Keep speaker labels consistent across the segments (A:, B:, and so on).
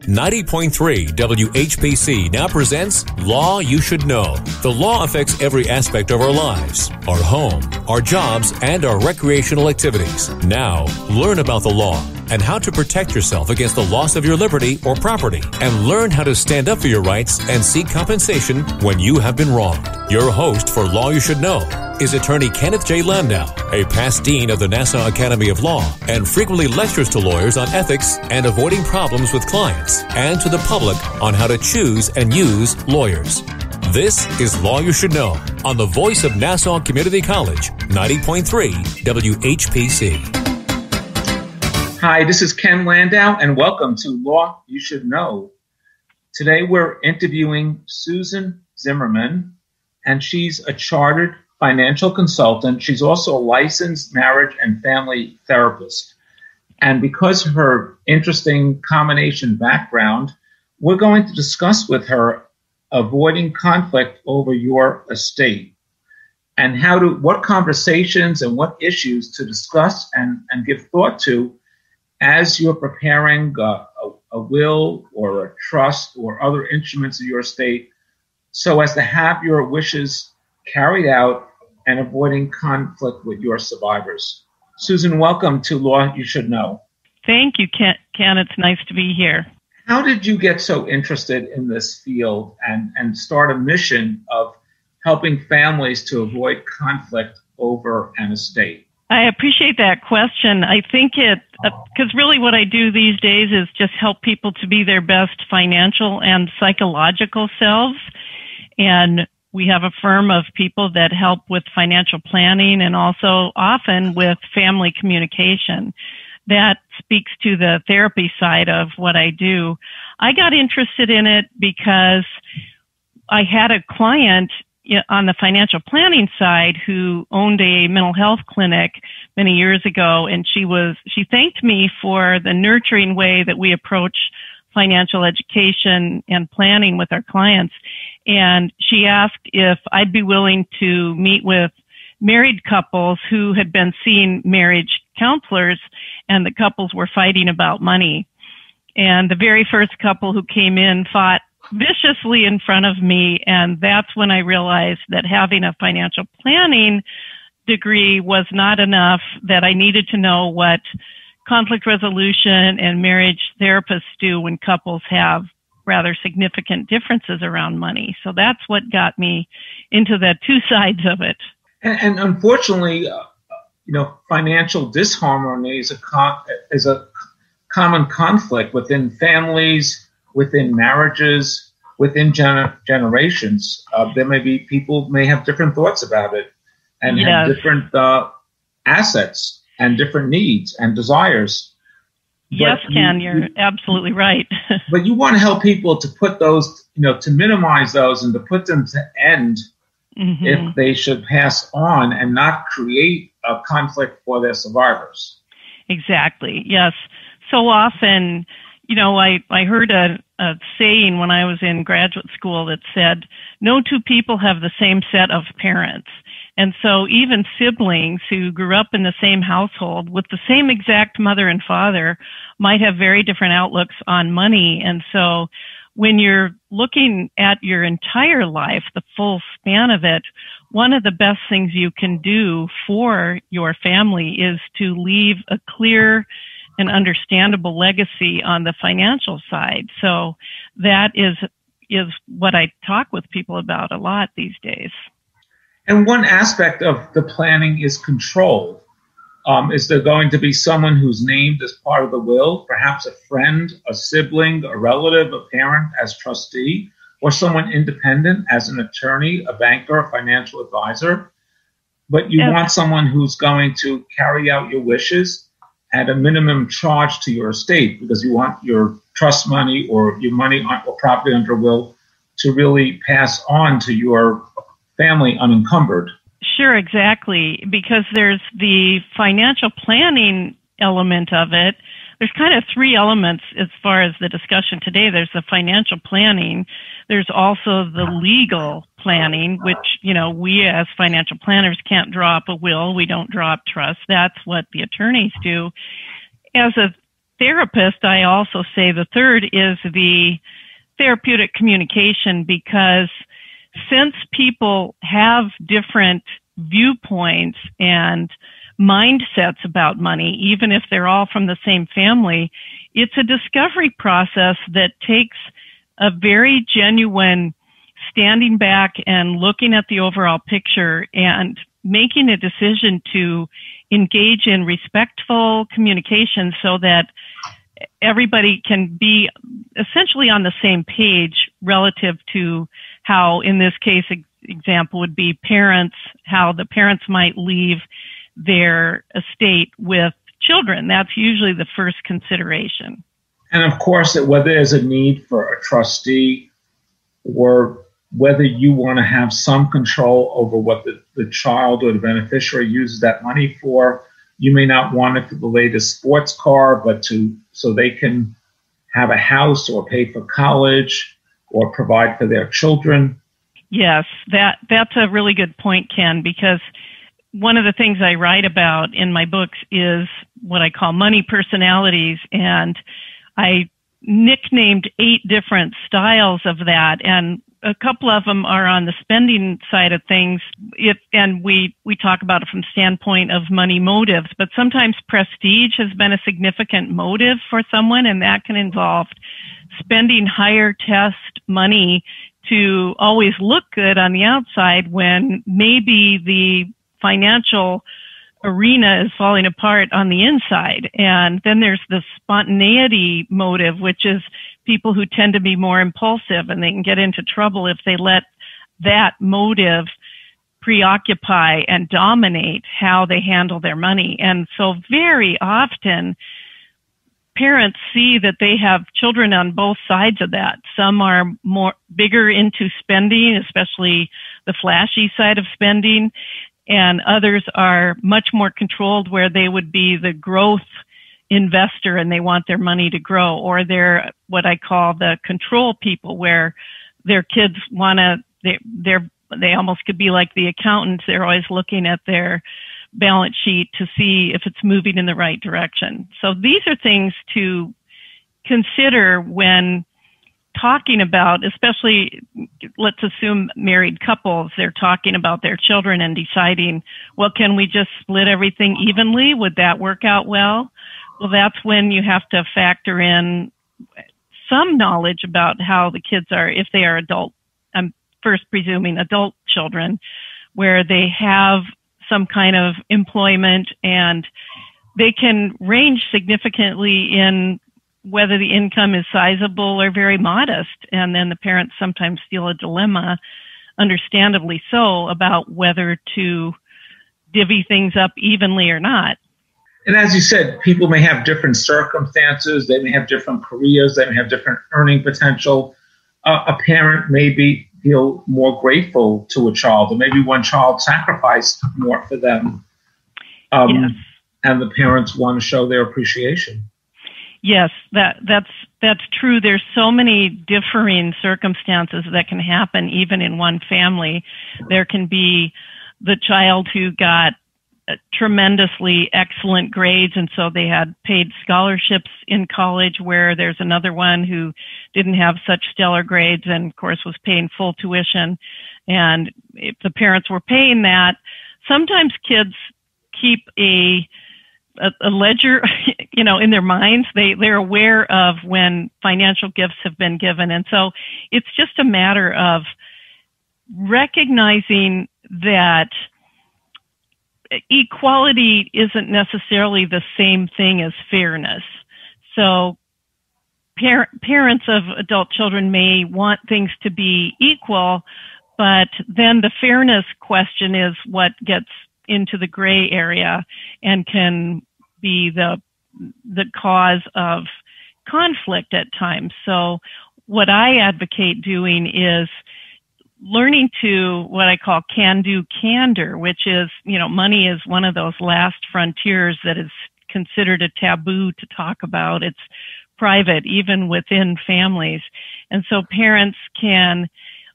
A: 90.3 WHPC now presents Law You Should Know. The law affects every aspect of our lives, our home, our jobs, and our recreational activities. Now, learn about the law and how to protect yourself against the loss of your liberty or property, and learn how to stand up for your rights and seek compensation when you have been wronged. Your host for Law You Should Know is attorney Kenneth J. Landau, a past dean of the Nassau Academy of Law, and frequently lectures to lawyers on ethics and avoiding problems with clients, and to the public on how to choose and use lawyers. This is Law You Should Know on the voice of Nassau Community College, 90.3 WHPC.
B: Hi, this is Ken Landau, and welcome to Law You Should Know. Today we're interviewing Susan Zimmerman, and she's a chartered financial consultant. She's also a licensed marriage and family therapist. And because of her interesting combination background, we're going to discuss with her avoiding conflict over your estate and what conversations and what issues to discuss and give thought to as you're preparing a will or a trust or other instruments of your estate, so as to have your wishes carried out and avoiding conflict with your survivors. Susan, welcome to Law You Should Know.
C: Thank you, Ken. It's nice to be here.
B: How did you get so interested in this field and start a mission of helping families to avoid conflict over an estate?
C: I appreciate that question. I think because really what I do these days is just help people to be their best financial and psychological selves. And we have a firm of people that help with financial planning and also often with family communication. That speaks to the therapy side of what I do. I got interested in it because I had a client on the financial planning side who owned a mental health clinic many years ago, and she thanked me for the nurturing way that we approach financial education and planning with our clients. And she asked if I'd be willing to meet with married couples who had been seeing marriage counselors, and the couples were fighting about money. And the very first couple who came in fought viciously in front of me, and that's when I realized that having a financial planning degree was not enough, that I needed to know what conflict resolution and marriage therapists do when couples have rather significant differences around money. So that's what got me into the two sides of it.
B: And unfortunately, financial disharmony is a common conflict within families, within marriages, within generations. There may be people may have different thoughts about it and have different assets and different needs and desires.
C: Yes, Ken, you're absolutely right.
B: But you want to help people to put those, to minimize those and to put them to end if they should pass on and not create a conflict for their survivors.
C: Exactly, yes. So often, I heard a saying when I was in graduate school that said, no two people have the same set of parents. And so even siblings who grew up in the same household with the same exact mother and father might have very different outlooks on money. And so when you're looking at your entire life, the full span of it, one of the best things you can do for your family is to leave a clear and understandable legacy on the financial side. So that is what I talk with people about a lot these days.
B: And one aspect of the planning is control. Is there going to be someone who's named as part of the will, perhaps a friend, a sibling, a relative, a parent as trustee, or someone independent as an attorney, a banker, a financial advisor? But you want someone who's going to carry out your wishes at a minimum charge to your estate, because you want your trust money or your money or property under will to really pass on to your family unencumbered.
C: Sure, exactly. Because there's the financial planning element of it. There's kind of three elements as far as the discussion today. There's the financial planning. There's also the legal planning, which, we as financial planners can't draw up a will. We don't draw up trust. That's what the attorneys do. As a therapist, I also say the third is the therapeutic communication, because since people have different viewpoints and mindsets about money, even if they're all from the same family, it's a discovery process that takes a very genuine standing back and looking at the overall picture and making a decision to engage in respectful communication so that everybody can be essentially on the same page relative to how, in this case, example would be parents, how the parents might leave their estate with children. That's usually the first consideration.
B: And of course, whether there's a need for a trustee or whether you want to have some control over what the child or the beneficiary uses that money for. You may not want it for the latest sports car, but so they can have a house or pay for college or provide for their children.
C: Yes, that's a really good point, Ken, because one of the things I write about in my books is what I call money personalities, and I nicknamed 8 different styles of that, and a couple of them are on the spending side of things, and we talk about it from the standpoint of money motives, but sometimes prestige has been a significant motive for someone, and that can involve spending higher test money to always look good on the outside when maybe the financial arena is falling apart on the inside. And then there's the spontaneity motive, which is people who tend to be more impulsive, and they can get into trouble if they let that motive preoccupy and dominate how they handle their money. And so very often parents see that they have children on both sides of that. Some are bigger into spending, especially the flashy side of spending, and others are much more controlled, where they would be the growth investor and they want their money to grow, or they're what I call the control people, where their kids they almost could be like the accountants. They're always looking at their balance sheet to see if it's moving in the right direction. So these are things to consider when talking about, especially, let's assume married couples, they're talking about their children and deciding, well, can we just split everything evenly? Would that work out well? Well, that's when you have to factor in some knowledge about how the kids are, if they are adult. I'm first presuming adult children, where they have some kind of employment, and they can range significantly in whether the income is sizable or very modest. And then the parents sometimes feel a dilemma, understandably so, about whether to divvy things up evenly or not.
B: And as you said, people may have different circumstances. They may have different careers. They may have different earning potential. A parent may feel more grateful to a child, or maybe one child sacrificed more for them.
C: Yes.
B: And the parents want to show their appreciation.
C: Yes, that's true. There's so many differing circumstances that can happen even in one family. There can be the child who got tremendously excellent grades, and so they had paid scholarships in college, where there's another one who didn't have such stellar grades and, of course, was paying full tuition. And if the parents were paying that, sometimes kids keep a ledger, in their minds. They're aware of when financial gifts have been given. And so it's just a matter of recognizing that equality isn't necessarily the same thing as fairness. So parents of adult children may want things to be equal, but then the fairness question is what gets into the gray area and can be the cause of conflict at times. So what I advocate doing is learning to what I call can-do candor, which is, money is one of those last frontiers that is considered a taboo to talk about. It's private, even within families. And so parents can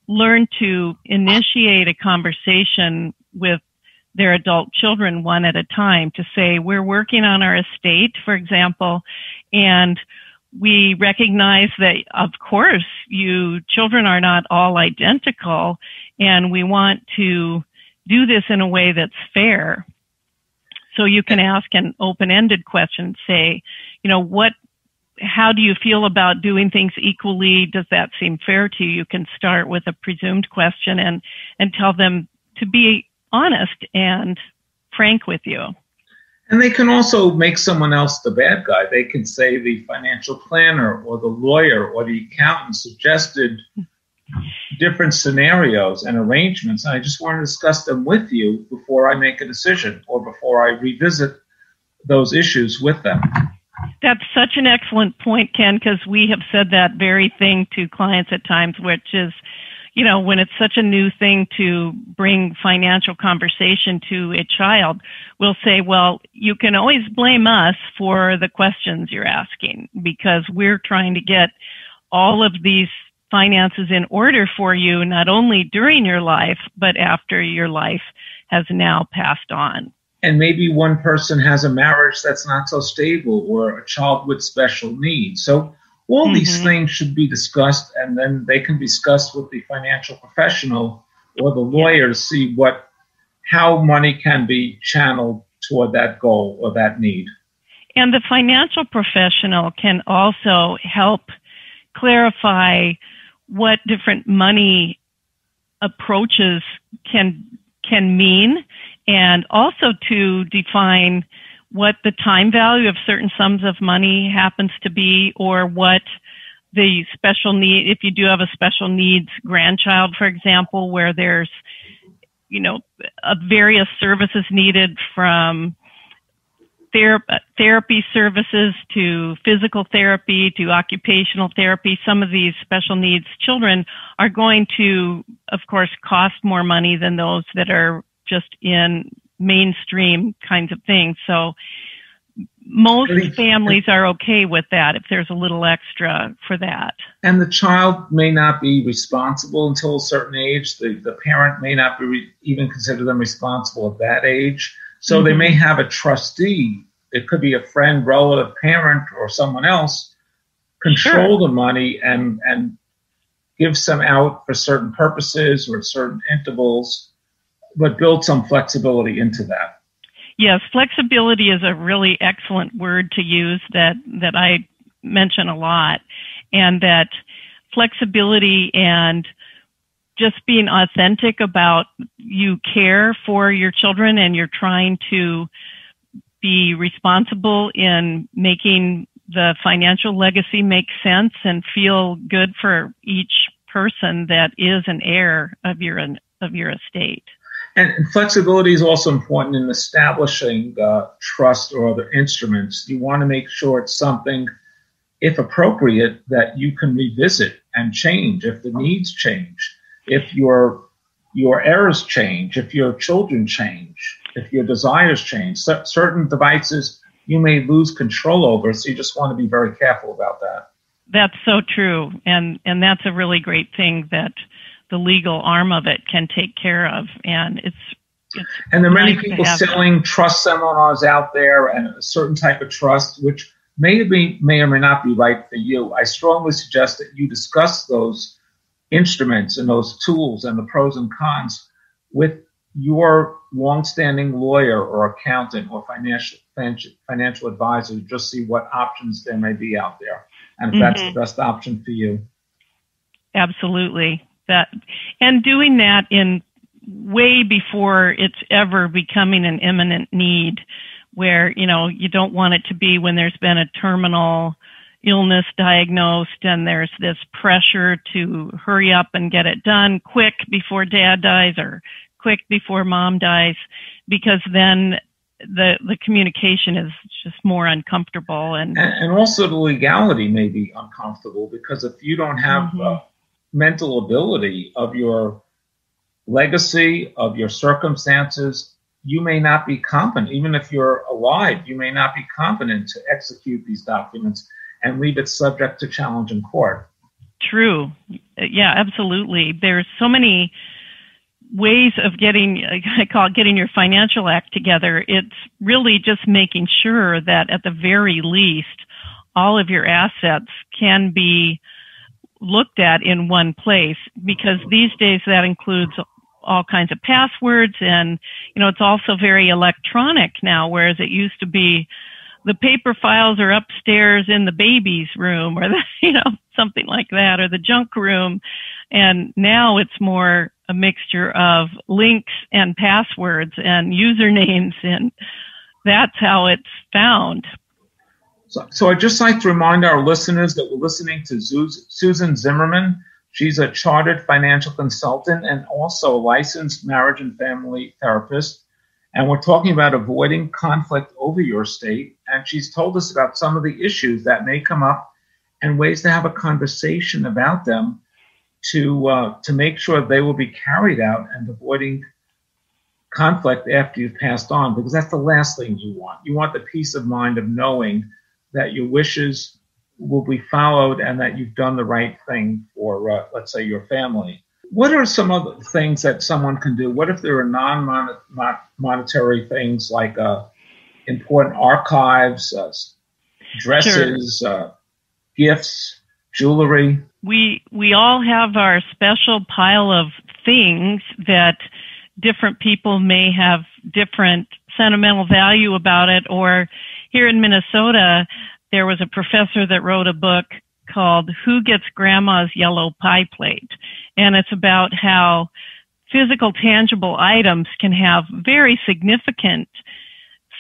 C: learn to initiate a conversation with their adult children one at a time to say, we're working on our estate, for example, and we recognize that, of course, you children are not all identical, and we want to do this in a way that's fair. So you can ask an open-ended question, say, how do you feel about doing things equally? Does that seem fair to you? You can start with a presumed question and tell them to be honest and frank with you.
B: And they can also make someone else the bad guy. They can say the financial planner or the lawyer or the accountant suggested different scenarios and arrangements, and I just want to discuss them with you before I make a decision or before I revisit those issues with them.
C: That's such an excellent point, Ken, because we have said that very thing to clients at times, which is, when it's such a new thing to bring financial conversation to a child, we'll say, well, you can always blame us for the questions you're asking because we're trying to get all of these finances in order for you, not only during your life, but after your life has now passed on.
B: And maybe one person has a marriage that's not so stable or a child with special needs. So all these things should be discussed, and then they can be discussed with the financial professional or the lawyer to see how money can be channeled toward that goal or that need.
C: And the financial professional can also help clarify what different money approaches can mean, and also to define what the time value of certain sums of money happens to be, or what the special need, if you do have a special needs grandchild, for example, where there's, various services needed from therapy services to physical therapy to occupational therapy. Some of these special needs children are going to, of course, cost more money than those that are just in mainstream kinds of things. So most families are okay with that if there's a little extra for that.
B: And the child may not be responsible until a certain age. The parent may not be even consider them responsible at that age. So they may have a trustee. It could be a friend, relative, parent, or someone else control the money and give some out for certain purposes or certain intervals, but build some flexibility into that.
C: Yes, flexibility is a really excellent word to use that I mention a lot, and that flexibility and just being authentic about you care for your children and you're trying to be responsible in making the financial legacy make sense and feel good for each person that is an heir of your estate.
B: And flexibility is also important in establishing trust or other instruments. You want to make sure it's something, if appropriate, that you can revisit and change if the needs change, if your errors change, if your children change, if your desires change. Certain devices you may lose control over, so you just want to be very careful about that.
C: That's so true, and that's a really great thing that the legal arm of it can take care of, and it's
B: and there are many
C: nice
B: people selling trust seminars out there and a certain type of trust, which may or may not be right for you. I strongly suggest that you discuss those instruments and those tools and the pros and cons with your longstanding lawyer or accountant or financial advisor to just see what options there may be out there and if that's the best option for you.
C: Absolutely. And doing that in way before it's ever becoming an imminent need, where, you don't want it to be when there's been a terminal illness diagnosed and there's this pressure to hurry up and get it done quick before dad dies or quick before mom dies, because then the communication is just more uncomfortable. And
B: also the legality may be uncomfortable, because if you don't have mental ability of your legacy, of your circumstances, you may not be competent. Even if you're alive, you may not be competent to execute these documents and leave it subject to challenge in court.
C: True. Yeah, absolutely. There's so many ways of I call it getting your financial act together. It's really just making sure that at the very least, all of your assets can be looked at in one place, because these days that includes all kinds of passwords, and it's also very electronic now, whereas it used to be the paper files are upstairs in the baby's room, or something like that, or the junk room, and now it's more a mixture of links and passwords and usernames, and that's how it's found.
B: So I'd just like to remind our listeners that we're listening to Susan Zimmerman. She's a chartered financial consultant and also a licensed marriage and family therapist. And we're talking about avoiding conflict over your estate. And she's told us about some of the issues that may come up and ways to have a conversation about them to make sure they will be carried out, and avoiding conflict after you've passed on, because that's the last thing you want. You want the peace of mind of knowing that your wishes will be followed and that you've done the right thing for, let's say, your family. What are some other things that someone can do? What if there are non-monetary things like important archives, dresses, gifts, jewelry?
C: We all have our special pile of things that different people may have different sentimental value about it. Or here in Minnesota, there was a professor that wrote a book called Who Gets Grandma's Yellow Pie Plate? And it's about how physical, tangible items can have very significant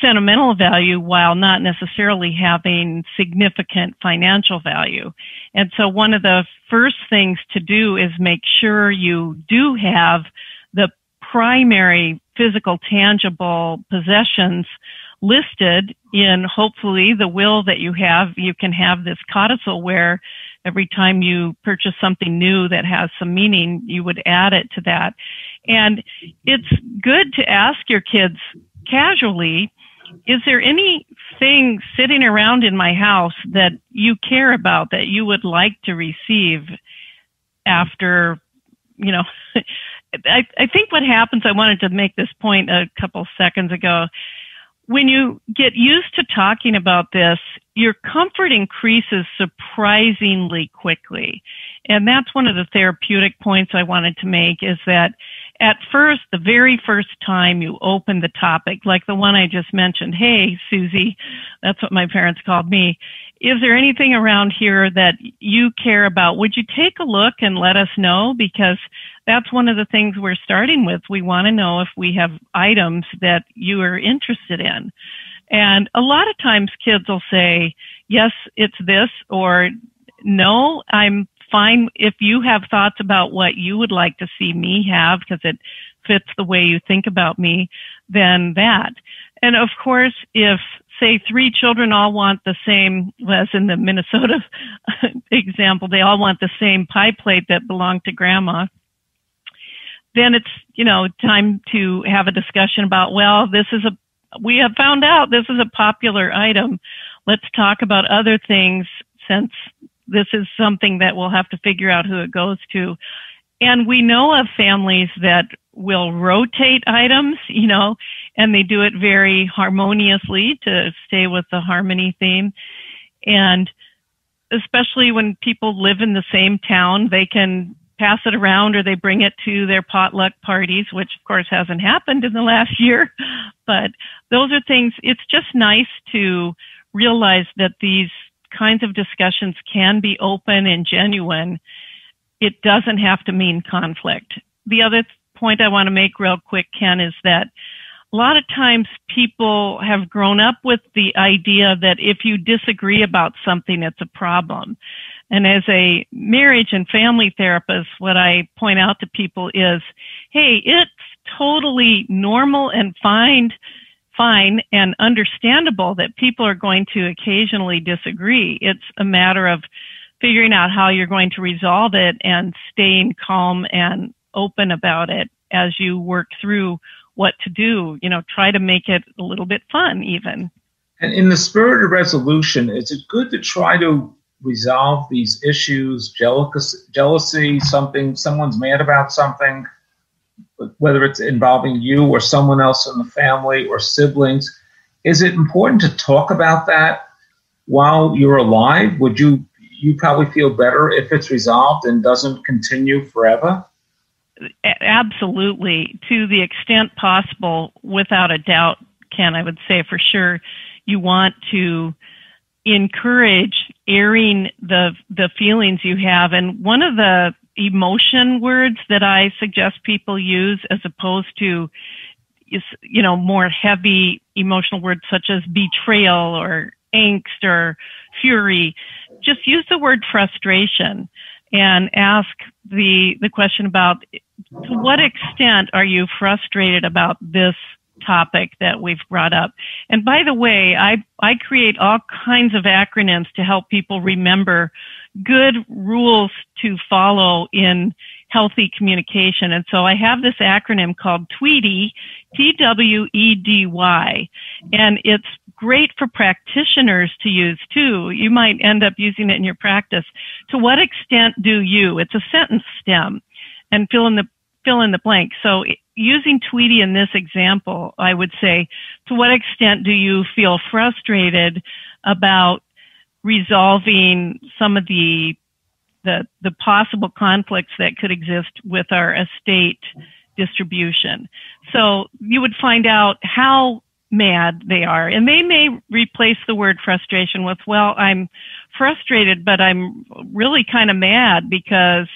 C: sentimental value while not necessarily having significant financial value. And so one of the first things to do is make sure you do have the primary physical, tangible possessions listed in, hopefully, the will that you have. You can have this codicil where every time you purchase something new that has some meaning, you would add it to that. And it's good to ask your kids casually, is there anything sitting around in my house that you care about, that you would like to receive after, I think what happens, I wanted to make this point a couple seconds ago. When you get used to talking about this, your comfort increases surprisingly quickly. And that's one of the therapeutic points I wanted to make, is that at first, the very first time you open the topic, like the one I just mentioned, hey, Susie, that's what my parents called me. Is there anything around here that you care about? Would you take a look and let us know? Because that's one of the things we're starting with. We want to know if we have items that you are interested in. And a lot of times kids will say, yes, it's this, or no, I'm fine if you have thoughts about what you would like to see me have because it fits the way you think about me, then that. And of course, if, say, 3 children all want the same, as in the Minnesota example, they all want the same pie plate that belonged to grandma, then it's, time to have a discussion about, well, we have found out this is a popular item. Let's talk about other things, since this is something that we'll have to figure out who it goes to. And we know of families that will rotate items, and they do it very harmoniously to stay with the harmony theme. And especially when people live in the same town, they can pass it around, or they bring it to their potluck parties, which of course hasn't happened in the last year. But those are things, it's just nice to realize that these kinds of discussions can be open and genuine. It doesn't have to mean conflict. The other point I want to make real quick, Ken, is that a lot of times people have grown up with the idea that if you disagree about something, it's a problem. And as a marriage and family therapist, what I point out to people is, hey, it's totally normal and fine and understandable that people are going to occasionally disagree. It's a matter of figuring out how you're going to resolve it and staying calm and open about it as you work through what to do. Try to make it a little bit fun even.
B: And in the spirit of resolution, is it good to try to resolve these issues, jealousy, someone's mad about something, whether it's involving you or someone else in the family or siblings, is it important to talk about that while you're alive? Would you probably feel better if it's resolved and doesn't continue forever?
C: Absolutely. To the extent possible, without a doubt, Ken, I would say for sure you want to encourage airing the feelings you have. And one of the emotion words that I suggest people use, as opposed to, more heavy emotional words such as betrayal or angst or fury, just use the word frustration and ask the question about, to what extent are you frustrated about this topic that we've brought up? And by the way, I create all kinds of acronyms to help people remember good rules to follow in healthy communication. And so I have this acronym called Tweety, TWEDY, and it's great for practitioners to use too. You might end up using it in your practice. To what extent do you? It's a sentence stem, and fill in the blank. So using Tweety in this example, I would say, to what extent do you feel frustrated about resolving some of the possible conflicts that could exist with our estate distribution? So you would find out how mad they are, and they may replace the word frustration with, well, I'm frustrated, but I'm really kind of mad because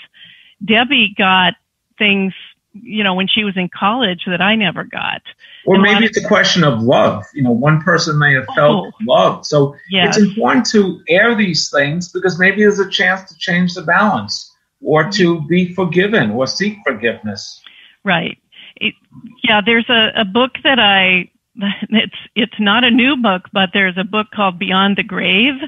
C: Debbie got things, when she was in college that I never got.
B: Or maybe it's a question of love. One person may have felt love. So It's important to air these things because maybe there's a chance to change the balance or to be forgiven or seek forgiveness. Right.
C: There's a book that it's not a new book, but there's a book called Beyond the Grave,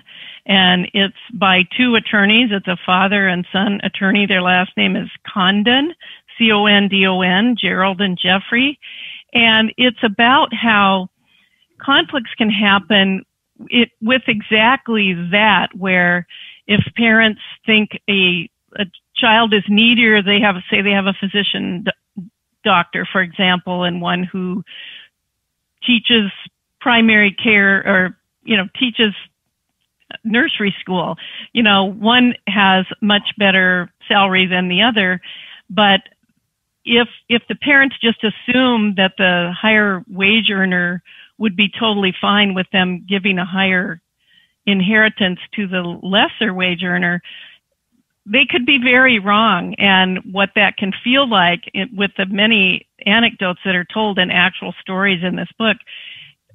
C: and it's by two attorneys. It's a father and son attorney. Their last name is Condon, Condon, Gerald and Jeffrey. And it's about how conflicts can happen with exactly that, where if parents think a child is needier, they have a physician doctor, for example, and one who teaches primary care or, teaches nursery school. One has much better salary than the other, but if the parents just assume that the higher wage earner would be totally fine with them giving a higher inheritance to the lesser wage earner, they could be very wrong. And what that can feel like with the many anecdotes that are told in actual stories in this book,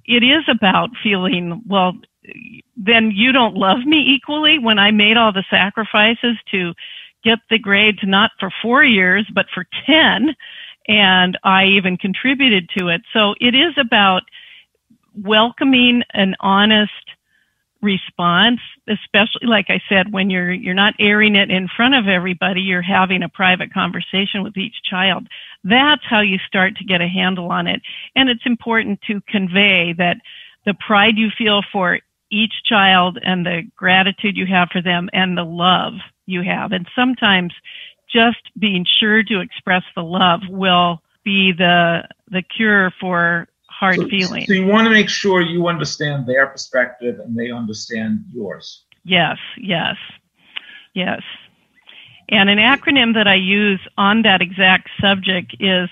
C: it is about feeling, well, then you don't love me equally when I made all the sacrifices to get the grades not for 4 years, but for 10, and I even contributed to it. So it is about welcoming an honest response, especially, like I said, when you're not airing it in front of everybody, you're having a private conversation with each child. That's how you start to get a handle on it. And it's important to convey that the pride you feel for each child and the gratitude you have for them and the love you have. And sometimes just being sure to express the love will be the cure for hard feelings.
B: So you want to make sure you understand their perspective and they understand yours.
C: Yes. And an acronym that I use on that exact subject is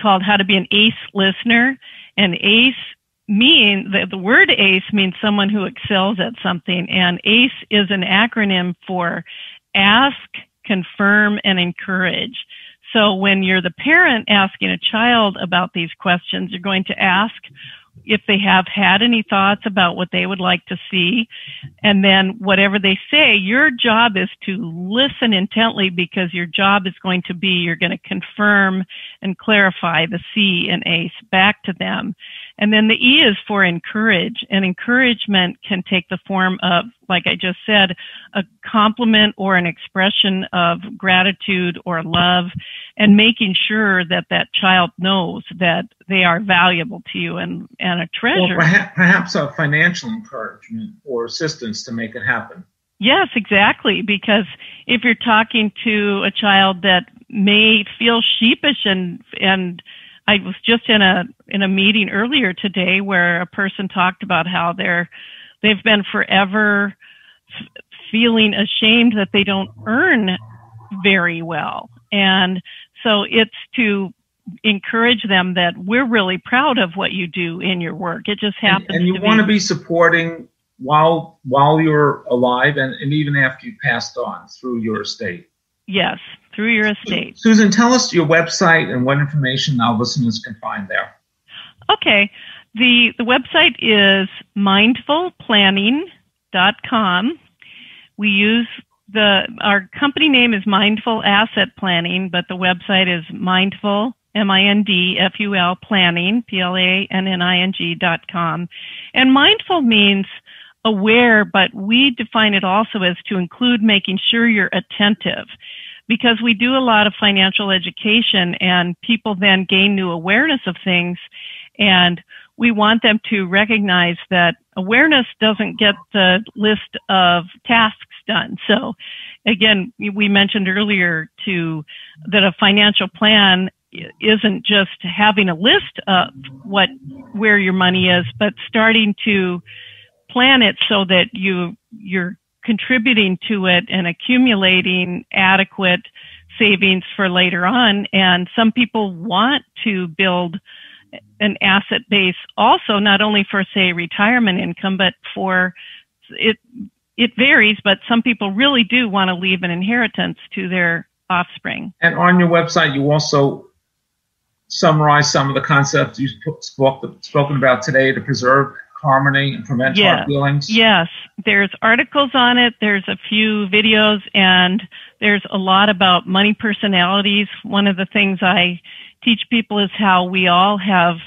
C: called How to Be an ACE Listener. And ACE the word ACE means someone who excels at something, and ACE is an acronym for ask, confirm, and encourage. So when you're the parent asking a child about these questions, you're going to ask if they have had any thoughts about what they would like to see. And then whatever they say, your job is to listen intently, because your job is going to be, you're going to confirm and clarify the C in ACE back to them. And then the E is for encourage. And encouragement can take the form of, like I just said, a compliment or an expression of gratitude or love, and making sure that that child knows that they are valuable to you and a treasure.
B: Or perhaps a financial encouragement or assistance to make it happen.
C: Yes, exactly. Because if you're talking to a child that may feel sheepish, and I was just in a meeting earlier today where a person talked about how they've been forever feeling ashamed that they don't earn very well. And so it's to encourage them that we're really proud of what you do in your work. It just happens
B: and you want to be supporting while you're alive and even after you passed on through your estate.
C: Yes, through your estate.
B: Susan, tell us your website and what information our listeners can find there.
C: Okay. The website is mindfulplanning.com. We use our company name is Mindful Asset Planning, but the website is Mindful, MINDFUL Planning, PLANNING.com. And mindful means aware, but we define it also as to include making sure you're attentive, because we do a lot of financial education and people then gain new awareness of things, and we want them to recognize that awareness doesn't get the list of tasks done. So again, we mentioned earlier that a financial plan isn't just having a list of where your money is, but starting to plan it so that you're contributing to it and accumulating adequate savings for later on. And some people want to build an asset base also, not only for, say, retirement income, but for it varies, but some people really do want to leave an inheritance to their offspring.
B: And on your website, you also summarize some of the concepts you've spoken about today to preserve harmony and prevent heart feelings.
C: Yes, there's articles on it. There's a few videos, and there's a lot about money personalities. One of the things I teach people is how we all have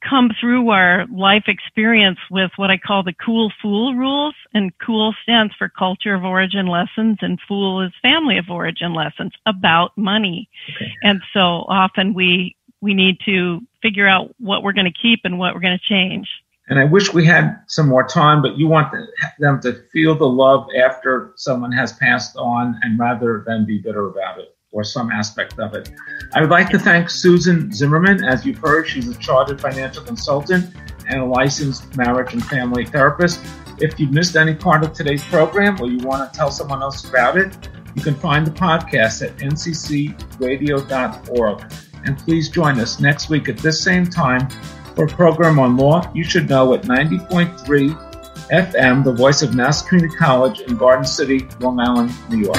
C: come through our life experience with what I call the cool fool rules. And cool stands for culture of origin lessons, and fool is family of origin lessons about money. Okay. And so often we need to figure out what we're going to keep and what we're going to change.
B: And I wish we had some more time, but you want them to feel the love after someone has passed on, and rather than be bitter about it or some aspect of it. I would like to thank Susan Zimmerman. As you've heard, she's a chartered financial consultant and a licensed marriage and family therapist. If you missed any part of today's program or you want to tell someone else about it, you can find the podcast at nccradio.org. And please join us next week at this same time for a program on law you should know at 90.3 FM, the voice of Mass Community College in Garden City, Long Island, New York.